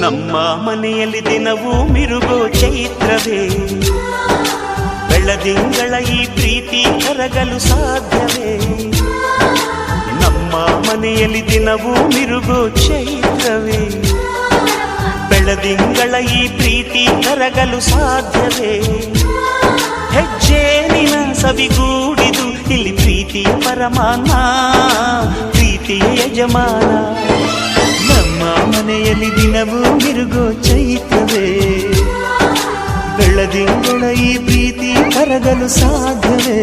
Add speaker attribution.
Speaker 1: ನಮ್ಮ ಮನೆಯಲ್ಲಿ ದಿನವೂ ಮಿರುಗೋ ಚೈತ್ರವೇ, ಬೆಳದಿಂಗಳ ಈ ಪ್ರೀತಿ ಕರಗಲು ಸಾಧ್ಯವೇ? ನಮ್ಮ ಮನೆಯಲ್ಲಿ ದಿನವೂ ಮಿರುಗೋ ಚೈತ್ರವೇ, ಬೆಳದಿಂಗಳ ಈ ಪ್ರೀತಿ ಕರಗಲು ಸಾಧ್ಯವೇ? ಹೆಜ್ಜೇನಿನ ಸವಿಗೂಡಿದು ಇಲ್ಲಿ ಪ್ರೀತಿಯ ಪರಮಾನ, ಪ್ರೀತಿಯ ಯಜಮಾನ. ನಮ್ಮ ಮನೆಯಲ್ಲಿ ದಿನವೂ ಮಿರುಗೋ ಚೈತ್ರವೇ, ಬೆಳದಿಂಗಳ ಈ ಪ್ರೀತಿ ಕರಗಲು ಸಾಧ್ಯವೇ?